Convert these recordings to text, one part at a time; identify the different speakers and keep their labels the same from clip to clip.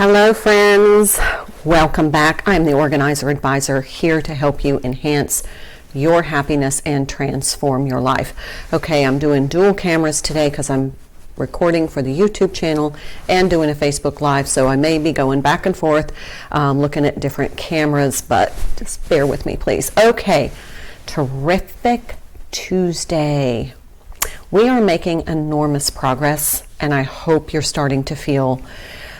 Speaker 1: Hello friends, welcome back. I'm the Organizer Advisor here to help you enhance your happiness and transform your life. Okay, I'm doing dual cameras today because I'm recording for the YouTube channel and doing a Facebook Live, so I may be going back and forth looking at different cameras, but just bear with me please. Okay, terrific Tuesday. We are making enormous progress, and I hope you're starting to feel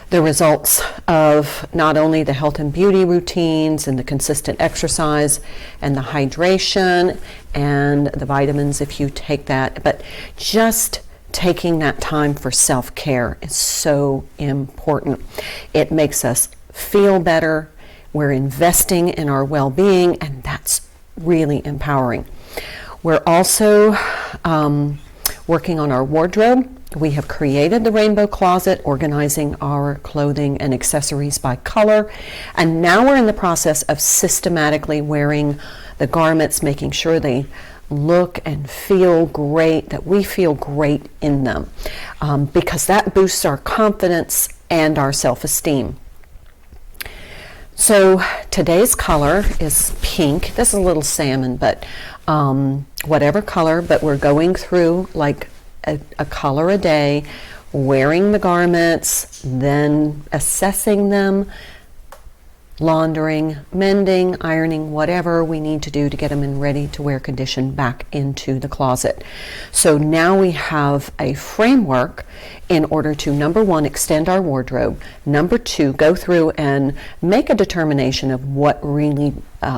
Speaker 1: the results of not only the health and beauty routines and the consistent exercise and the hydration and the vitamins if you take that, but just taking that time for self-care is so important. It makes us feel better. We're investing in our well-being, and that's really empowering. We're also working on our wardrobe. We have created the rainbow closet, organizing our clothing and accessories by color. And now we're in the process of systematically wearing the garments, making sure they look and feel great, that we feel great in them, because that boosts our confidence and our self-esteem. So today's color is pink. This is a little salmon, but whatever color, but we're going through like a color a day, wearing the garments, then assessing them, laundering, mending, ironing, whatever we need to do to get them in ready to wear condition back into the closet. So now we have a framework in order to, number one, extend our wardrobe, number two, go through and make a determination of what really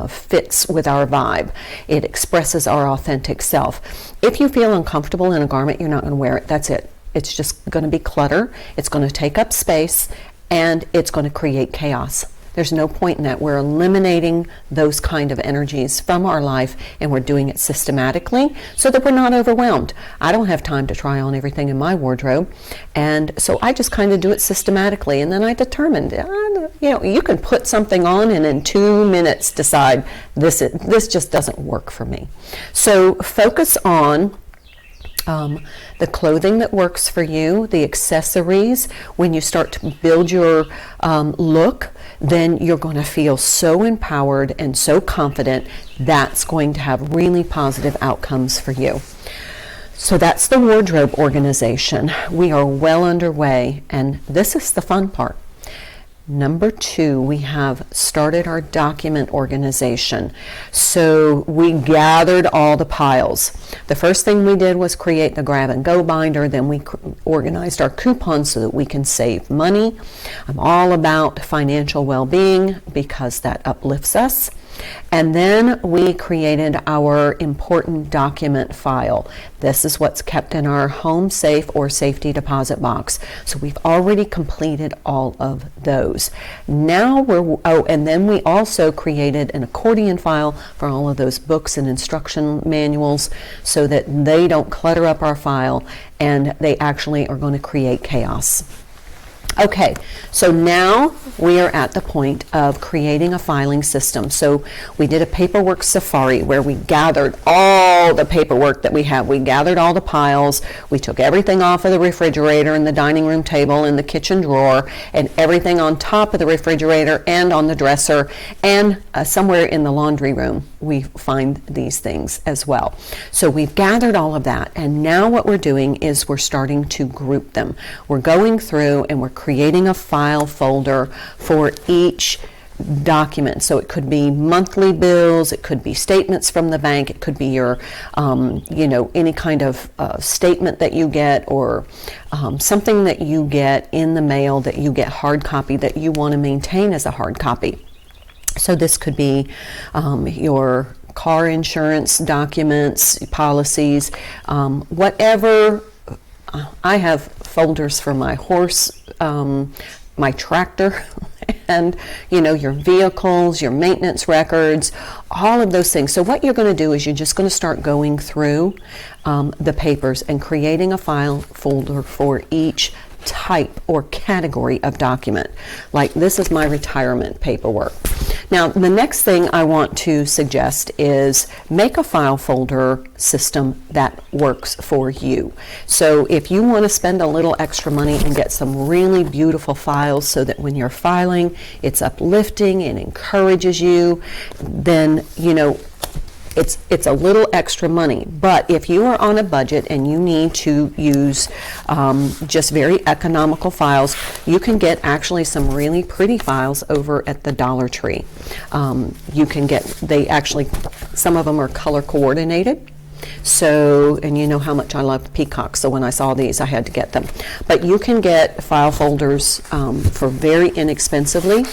Speaker 1: fits with our vibe. It expresses our authentic self. If you feel uncomfortable in a garment, you're not going to wear it. That's it. It's just going to be clutter. It's going to take up space, and it's going to create chaos. There's no point in that. We're eliminating those kind of energies from our life, and we're doing it systematically so that we're not overwhelmed. I don't have time to try on everything in my wardrobe, and so I just kind of do it systematically, and then I determined, you can put something on and in 2 minutes decide this just doesn't work for me. So focus on the clothing that works for you, the accessories. When you start to build your look, then you're going to feel so empowered and so confident. That's going to have really positive outcomes for you. So that's the wardrobe organization. We are well underway, and this is the fun part. Number two, we have started our document organization. So we gathered all the piles. The first thing we did was create the grab and go binder. Then we organized our coupons so that we can save money. I'm all about financial well-being because that uplifts us. And then we created our important document file. This is what's kept in our home safe or safety deposit box. So we've already completed all of those. Now and then we also created an accordion file for all of those books and instruction manuals so that they don't clutter up our file and they actually are going to create chaos. Okay, so now we are at the point of creating a filing system. So we did a paperwork safari where we gathered all the paperwork that we have. We gathered all the piles. We took everything off of the refrigerator and the dining room table and the kitchen drawer and everything on top of the refrigerator and on the dresser and somewhere in the laundry room. We find these things as well. So we've gathered all of that, and now what we're doing is we're starting to group them. We're going through and we're creating a file folder for each document. So it could be monthly bills, it could be statements from the bank, it could be your, any kind of statement that you get, or something that you get in the mail that you get hard copy that you want to maintain as a hard copy. So this could be your car insurance documents, policies, whatever. I have folders for my horse, my tractor, and your vehicles, your maintenance records, all of those things. So what you're going to do is you're just going to start going through the papers and creating a file folder for each type or category of document. Like this is my retirement paperwork. Now, the next thing I want to suggest is make a file folder system that works for you. So if you want to spend a little extra money and get some really beautiful files so that when you're filing, it's uplifting and encourages you, then, you know, it's a little extra money. But if you are on a budget and you need to use just very economical files, you can get actually some really pretty files over at the Dollar Tree. You can get, some of them are color coordinated. So, and you know how much I love peacocks, so when I saw these I had to get them. But you can get file folders for very inexpensively.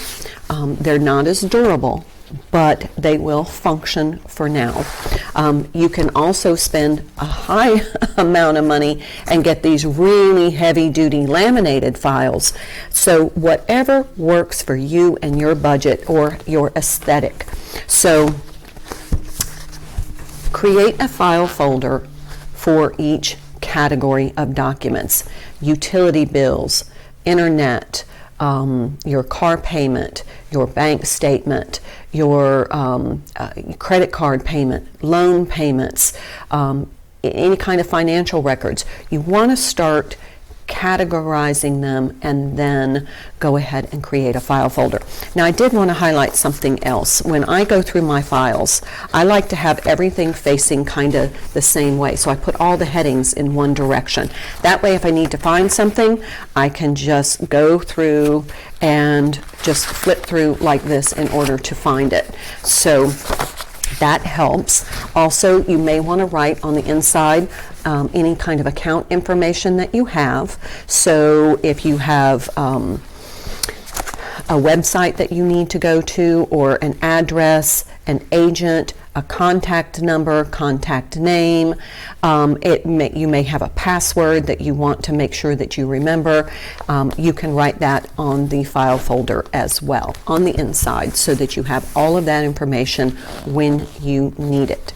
Speaker 1: They're not as durable, but they will function for now. You can also spend a high amount of money and get these really heavy-duty laminated files. So whatever works for you and your budget or your aesthetic. So create a file folder for each category of documents: utility bills, internet, your car payment, your bank statement, your credit card payment, loan payments, any kind of financial records. You want to start categorizing them and then go ahead and create a file folder. Now, I did want to highlight something else. When I go through my files, I like to have everything facing kind of the same way. So I put all the headings in one direction. That way, if I need to find something, I can just go through and just flip through like this in order to find it. So that helps. Also, you may want to write on the inside any kind of account information that you have. So if you have a website that you need to go to, or an address, an agent, a contact number, contact name, you may have a password that you want to make sure that you remember. You can write that on the file folder as well on the inside so that you have all of that information when you need it.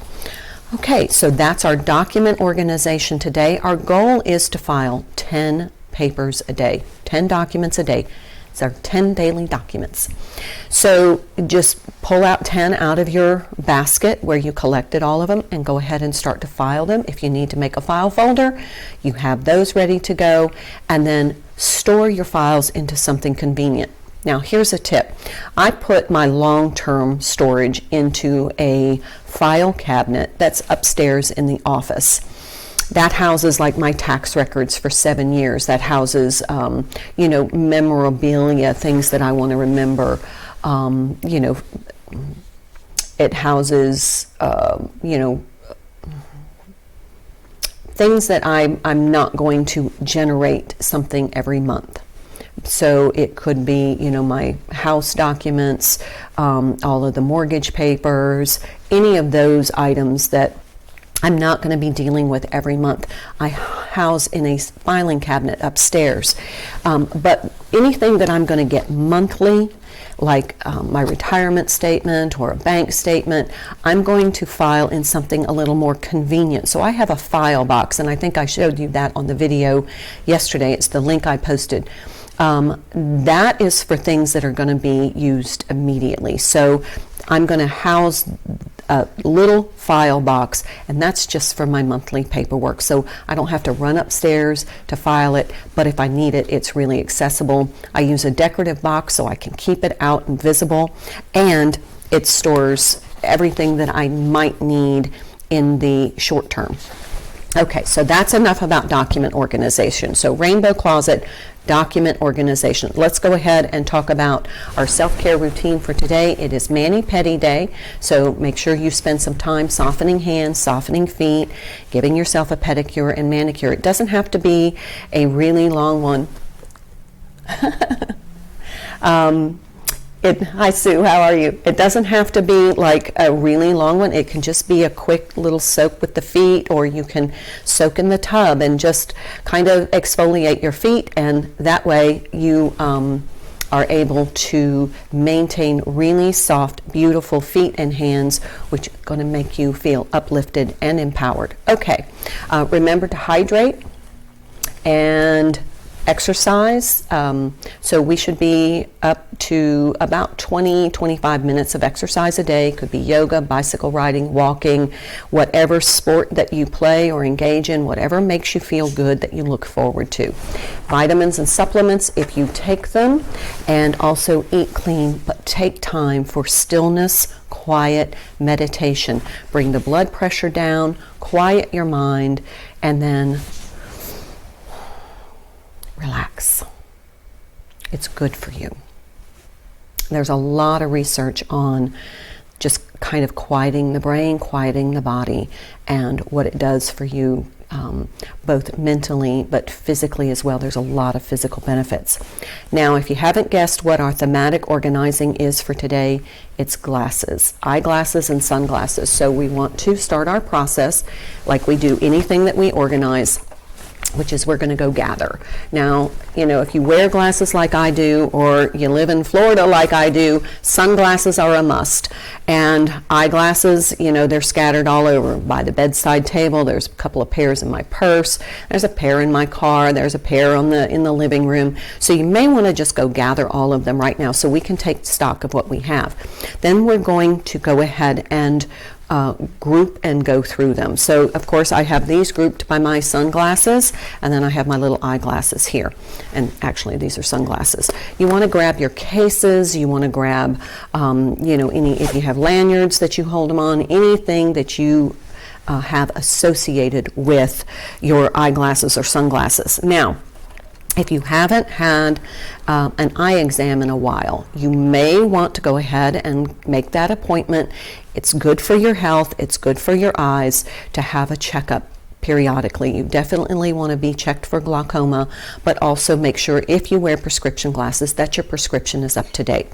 Speaker 1: Okay, so that's our document organization today. Our goal is to file 10 papers a day, 10 documents a day. It's our 10 daily documents. So just pull out 10 out of your basket where you collected all of them and go ahead and start to file them. If you need to make a file folder, you have those ready to go, and then store your files into something convenient. Now, here's a tip. I put my long-term storage into a file cabinet that's upstairs in the office. That houses like my tax records for 7 years. That houses, you know, memorabilia, things that I want to remember. You know, it houses, you know, things that I'm not going to generate something every month. So it could be, you know, my house documents, all of the mortgage papers, any of those items that I'm not going to be dealing with every month. I house in a filing cabinet upstairs. But anything that I'm going to get monthly, like my retirement statement or a bank statement, I'm going to file in something a little more convenient. So I have a file box, and I think I showed you that on the video yesterday. It's the link I posted. That is for things that are going to be used immediately. So I'm going to house a little file box, and that's just for my monthly paperwork. So I don't have to run upstairs to file it, but if I need it, it's really accessible. I use a decorative box so I can keep it out and visible, and it stores everything that I might need in the short term. Okay, so that's enough about document organization. So Rainbow Closet, document organization. Let's go ahead and talk about our self-care routine for today. It is Mani-Pedi Day, so make sure you spend some time softening hands, softening feet, giving yourself a pedicure and manicure. It doesn't have to be a really long one. Hi Sue, how are you? It doesn't have to be like a really long one. It can just be a quick little soak with the feet, or you can soak in the tub and just kind of exfoliate your feet, and that way you are able to maintain really soft, beautiful feet and hands, which is going to make you feel uplifted and empowered. Okay, remember to hydrate and exercise. So we should be up to about 20-25 minutes of exercise a day. Could be yoga, bicycle riding, walking, whatever sport that you play or engage in, whatever makes you feel good that you look forward to. Vitamins and supplements if you take them, and also eat clean, but take time for stillness, quiet, meditation. Bring the blood pressure down, quiet your mind, and then relax. It's good for you. There's a lot of research on just kind of quieting the brain, quieting the body, and what it does for you, both mentally but physically as well. There's a lot of physical benefits. Now, if you haven't guessed what our thematic organizing is for today, it's glasses, eyeglasses and sunglasses. So we want to start our process like we do anything that we organize, which is we're going to go gather. Now, you know, if you wear glasses like I do, or you live in Florida like I do, sunglasses are a must. And eyeglasses, you know, they're scattered all over. By the bedside table, there's a couple of pairs in my purse, there's a pair in my car, there's a pair in the living room. So you may want to just go gather all of them right now so we can take stock of what we have. Then we're going to go ahead and group and go through them. So of course I have these grouped by my sunglasses, and then I have my little eyeglasses here, and actually these are sunglasses. You want to grab your cases, you want to grab you know, if you have lanyards that you hold them on, anything that you have associated with your eyeglasses or sunglasses. Now, if you haven't had an eye exam in a while, you may want to go ahead and make that appointment. It's good for your health, it's good for your eyes to have a checkup periodically. You definitely want to be checked for glaucoma, but also make sure if you wear prescription glasses that your prescription is up to date.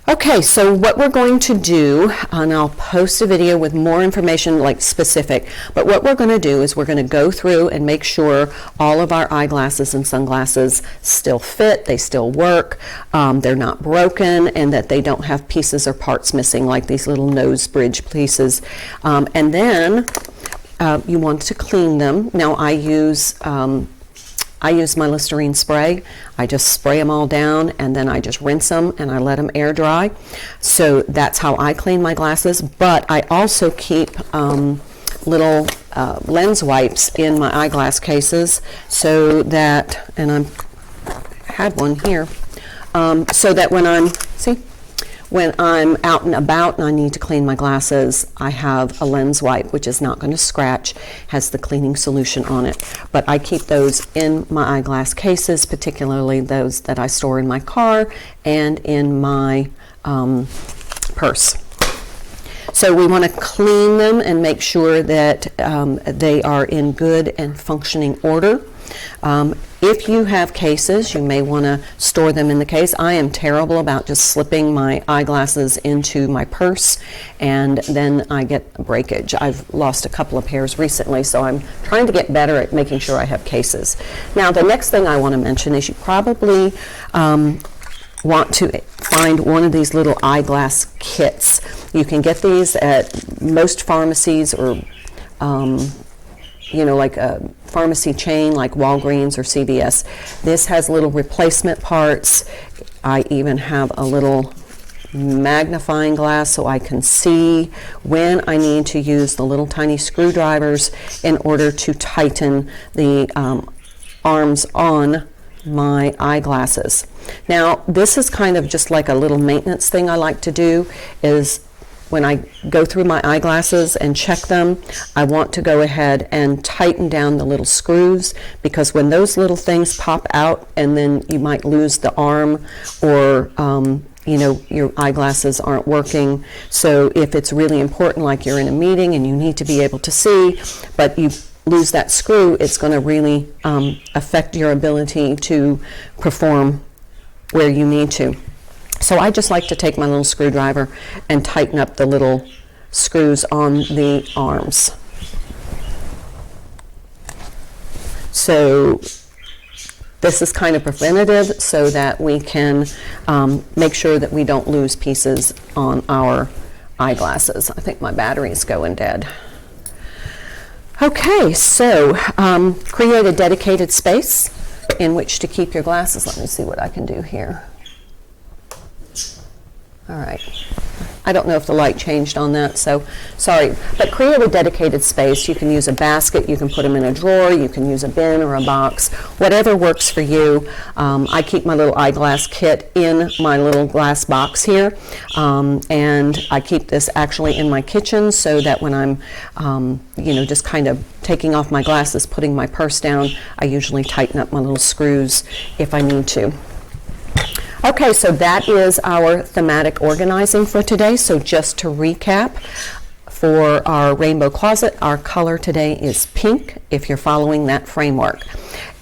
Speaker 1: Okay, so what we're going to do, and I'll post a video with more information like specific, but what we're going to do is we're going to go through and make sure all of our eyeglasses and sunglasses still fit, they still work, they're not broken, and that they don't have pieces or parts missing like these little nose bridge pieces. And then you want to clean them. Now I use my Listerine spray. I just spray them all down, and then I just rinse them and I let them air dry. So that's how I clean my glasses. But I also keep little lens wipes in my eyeglass cases, so that, and I had one here, so that when I'm out and about and I need to clean my glasses, I have a lens wipe, which is not going to scratch, has the cleaning solution on it. But I keep those in my eyeglass cases, particularly those that I store in my car and in my purse. So we want to clean them and make sure that they are in good and functioning order. If you have cases, you may want to store them in the case. I am terrible about just slipping my eyeglasses into my purse, and then I get breakage. I've lost a couple of pairs recently, so I'm trying to get better at making sure I have cases. Now, the next thing I want to mention is you probably want to find one of these little eyeglass kits. You can get these at most pharmacies, or you know, like a pharmacy chain like Walgreens or CVS. This has little replacement parts. I even have a little magnifying glass so I can see when I need to use the little tiny screwdrivers in order to tighten the arms on my eyeglasses. Now, this is kind of just like a little maintenance thing I like to do, is when I go through my eyeglasses and check them, I want to go ahead and tighten down the little screws, because when those little things pop out and then you might lose the arm, or you know, your eyeglasses aren't working. So if it's really important, like you're in a meeting and you need to be able to see, but you lose that screw, it's going to really affect your ability to perform where you need to. So I just like to take my little screwdriver and tighten up the little screws on the arms. So this is kind of preventative, so that we can make sure that we don't lose pieces on our eyeglasses. I think my battery is going dead. Okay, so create a dedicated space in which to keep your glasses. Let me see what I can do here. All right. I don't know if the light changed on that, so sorry. But create a dedicated space. You can use a basket, you can put them in a drawer, you can use a bin or a box, whatever works for you. I keep my little eyeglass kit in my little glass box here, and I keep this actually in my kitchen so that when I'm, you know, just kind of taking off my glasses, putting my purse down, I usually tighten up my little screws if I need to. Okay, so that is our thematic organizing for today. So just to recap, for our rainbow closet, our color today is pink, if you're following that framework.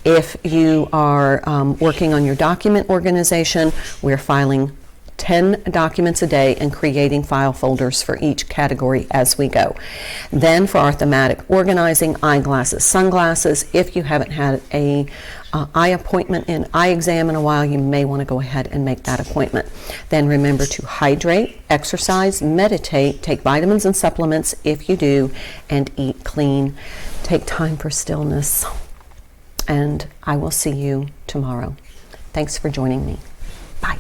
Speaker 1: If you are working on your document organization, we're filing 10 documents a day and creating file folders for each category as we go. Then for our thematic organizing, eyeglasses, sunglasses, if you haven't had a eye appointment and eye exam in a while, you may want to go ahead and make that appointment. Then remember to hydrate, exercise, meditate, take vitamins and supplements if you do, and eat clean. Take time for stillness. And I will see you tomorrow. Thanks for joining me. Bye.